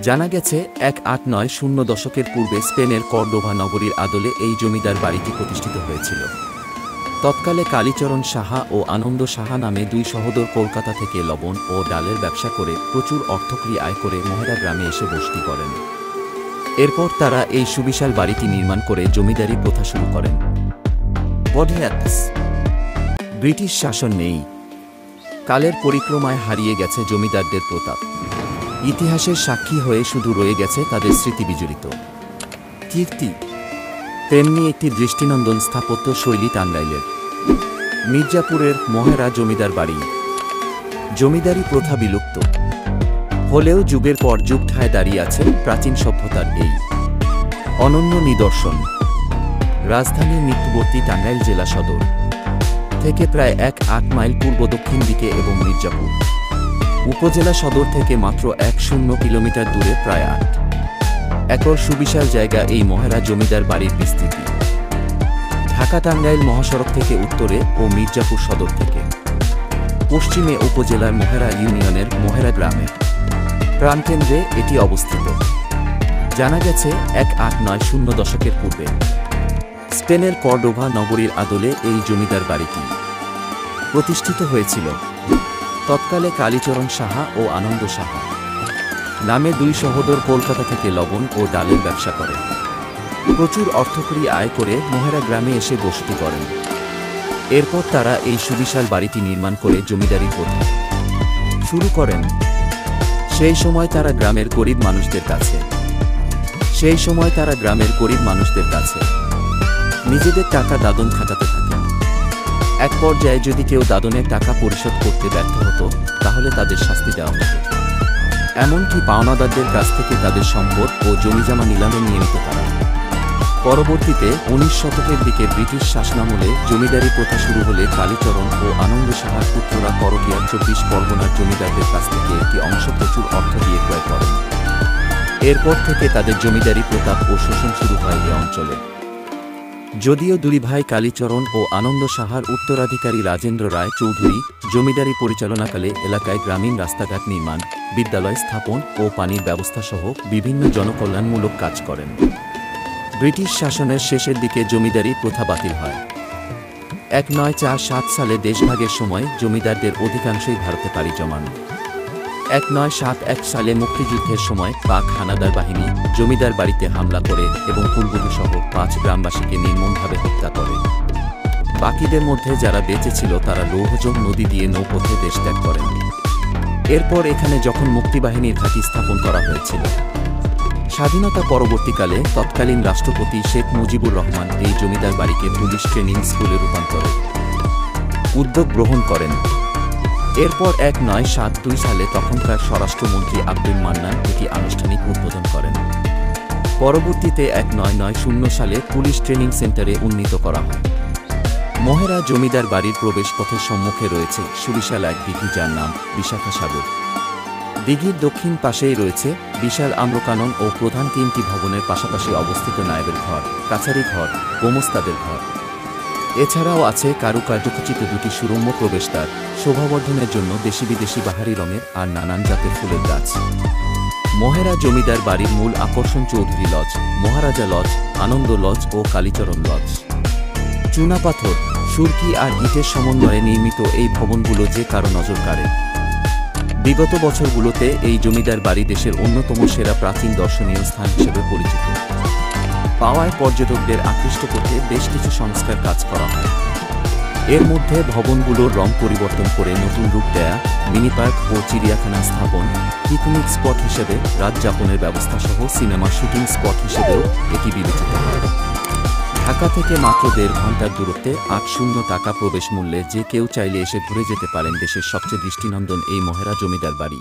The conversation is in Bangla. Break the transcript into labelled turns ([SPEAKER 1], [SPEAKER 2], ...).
[SPEAKER 1] জানা গেছে 1890 দশকের পূর্বে স্পেনের কর্ডোভা নগরীর আদলে এই জমিদার বাড়িটি প্রতিষ্ঠিত হয়েছিল। তৎকালে কালীচরণ সাহা ও আনন্দ সাহা নামে দুই সহোদর কলকাতা থেকে লবণ ও ডালের ব্যবসা করে প্রচুর অর্থকরী আয় করে মহেরা গ্রামে এসে বসতি করেন। এরপর তারা এই সুবিশাল বাড়িটি নির্মাণ করে জমিদারি প্রথা শুরু করেন। ব্রিটিশ শাসন নেই, কালের পরিক্রমায় হারিয়ে গেছে জমিদারদের প্রতাপ। ইতিহাসের সাক্ষী হয়ে শুধু রয়ে গেছে তাদের স্মৃতিবিজড়িত কীর্তি। তেমনি একটি দৃষ্টিনন্দন স্থাপত্য শৈলী টাঙ্গাইলের মির্জাপুরের মহেরা জমিদার বাড়ি। জমিদারি প্রথা বিলুপ্ত হলেও যুগের পর যুগ ঠায় দাঁড়িয়ে আছে প্রাচীন সভ্যতার এই অনন্য নিদর্শন। রাজধানীর নিকটবর্তী টাঙ্গাইল জেলা সদর থেকে প্রায় 1.8 মাইল পূর্ব দক্ষিণ দিকে এবং মির্জাপুর উপজেলা সদর থেকে মাত্র 10 কিলোমিটার দূরে প্রায় 8 একর সুবিশাল জায়গা এই মহেরা জমিদার বাড়ির বিস্তৃতি। ঢাকা টাঙ্গাইল মহাসড়ক থেকে উত্তরে ও মির্জাপুর সদর থেকে পশ্চিমে উপজেলার মহেরা ইউনিয়নের মহেরা গ্রামের প্রাণকেন্দ্রে এটি অবস্থিত। জানা গেছে 1890 দশকের পূর্বে স্পেনের কর্ডোভা নগরীর আদলে এই জমিদার বাড়িটি প্রতিষ্ঠিত হয়েছিল। তৎকালে কালীচরণ সাহা ও আনন্দ সাহা নামে দুই সহোদর কলকাতা থেকে লবণ ও ডালের ব্যবসা করেন। প্রচুর অর্থকরী আয় করে মহেরা গ্রামে এসে বসতি করেন। এরপর তারা এই সুবিশাল বাড়িটি নির্মাণ করে জমিদারি প্রথা শুরু করেন। সেই সময় তারা গ্রামের গরিব মানুষদের কাছে নিজেদের টাকা দাদন খাটাতে থাকেন। এক পর্যায়ে যদি কেউ দাদনের টাকা পরিশোধ করতে ব্যর্থ হতো তাহলে তাদের শাস্তি দেওয়া হতো। এমনকি পাওনাদারদের কাছ থেকে তাদের সম্পদ ও জমিজমা নিলামে নিয়ে নিত তারা। পরবর্তীতে 19 শতকের দিকে ব্রিটিশ শাসনামলে জমিদারি প্রথা শুরু হলে কালীচরণ ও আনন্দ সাহার পুত্ররা করটিয়ার 24 পরগনার জমিদারদের কাছ থেকে একটি অংশ প্রচুর অর্থ দিয়ে ক্রয় করেন। এরপর থেকে তাদের জমিদারি প্রতাপ ও শোষণ শুরু হয় এ অঞ্চলে। যদিও দুই ভাই কালীচরণ ও আনন্দ সাহার উত্তরাধিকারী রাজেন্দ্র রায় চৌধুরী জমিদারি পরিচালনাকালে এলাকায় গ্রামীণ রাস্তাঘাট নির্মাণ, বিদ্যালয় স্থাপন ও পানির ব্যবস্থা সহ বিভিন্ন জনকল্যাণমূলক কাজ করেন। ব্রিটিশ শাসনের শেষের দিকে জমিদারি প্রথা বাতিল হয়। 1947 সালে দেশভাগের সময় জমিদারদের অধিকাংশই ভারতে পাড়ি জমান। 1971 সালে মুক্তিযুদ্ধের সময় পাক হানাদার বাহিনী জমিদার বাড়িতে হামলা করে এবং কুলবধূসহ 5 গ্রামবাসীকে নির্মমভাবে হত্যা করে। বাকিদের মধ্যে যারা বেঁচে ছিল তারা লৌহজং নদী দিয়ে নৌপথে দেশ ত্যাগ করেন। এরপর এখানে যখন মুক্তিবাহিনীর ঘাঁটি স্থাপন করা হয়েছিল, স্বাধীনতা পরবর্তীকালে তৎকালীন রাষ্ট্রপতি শেখ মুজিবুর রহমান এই জমিদার বাড়িকে পুলিশ ট্রেনিং স্কুলে রূপান্তরের উদ্যোগ গ্রহণ করেন। এরপর 1972 সালে তখনকার স্বরাষ্ট্রমন্ত্রী আব্দুল মান্নান এটি আনুষ্ঠানিক উদ্বোধন করেন। পরবর্তীতে 1990 সালে পুলিশ ট্রেনিং সেন্টারে উন্নীত করা হয়। মহেরা জমিদার বাড়ির প্রবেশ পথের সম্মুখে রয়েছে সুবিশাল এক দিঘি, যার নাম বিশাখা সাগর। দিঘির দক্ষিণ পাশেই রয়েছে বিশাল আম্রকানন ও প্রধান 3টি ভবনের পাশাপাশি অবস্থিত নায়েবের ঘর, কাছারি ঘর, গোমস্তাদের ঘর। এছাড়াও আছে কারুকার্যখচিত 2টি সুরম্য প্রবেশদ্বার, শোভাবর্ধনের জন্য দেশি বিদেশি বাহারি রঙের আর নানান জাতের ফুলের গাছ। মহেরা জমিদার বাড়ির মূল আকর্ষণ চৌধুরী লজ, মহারাজা লজ, আনন্দ লজ ও কালীচরণ লজ। চুনাপাথর, সুরকি আর ইটের সমন্বয়ে নির্মিত এই ভবনগুলো যে কারো নজর কাড়ে। বিগত বছরগুলোতে এই জমিদার বাড়ি দেশের অন্যতম সেরা প্রাচীন দর্শনীয় স্থান হিসেবে পরিচিত পাওয়ায় পর্যটকদের আকৃষ্ট করতে বেশ কিছু সংস্কার কাজ করা হয়। এর মধ্যে ভবনগুলোর রং পরিবর্তন করে নতুন রূপ দেয়া, মিনি পার্ক ও চিড়িয়াখানা স্থাপন, পিকনিক স্পট হিসেবে রাত যাপনের ব্যবস্থা সহ সিনেমা শুটিং স্পট হিসেবেও এটি বিবেচিত হয়। ঢাকা থেকে মাত্র 1.5 ঘন্টার দূরত্বে 80 টাকা প্রবেশ মূল্যে যে কেউ চাইলে এসে ঘুরে যেতে পারেন দেশের সবচেয়ে দৃষ্টিনন্দন এই মহেরা জমিদার বাড়ি।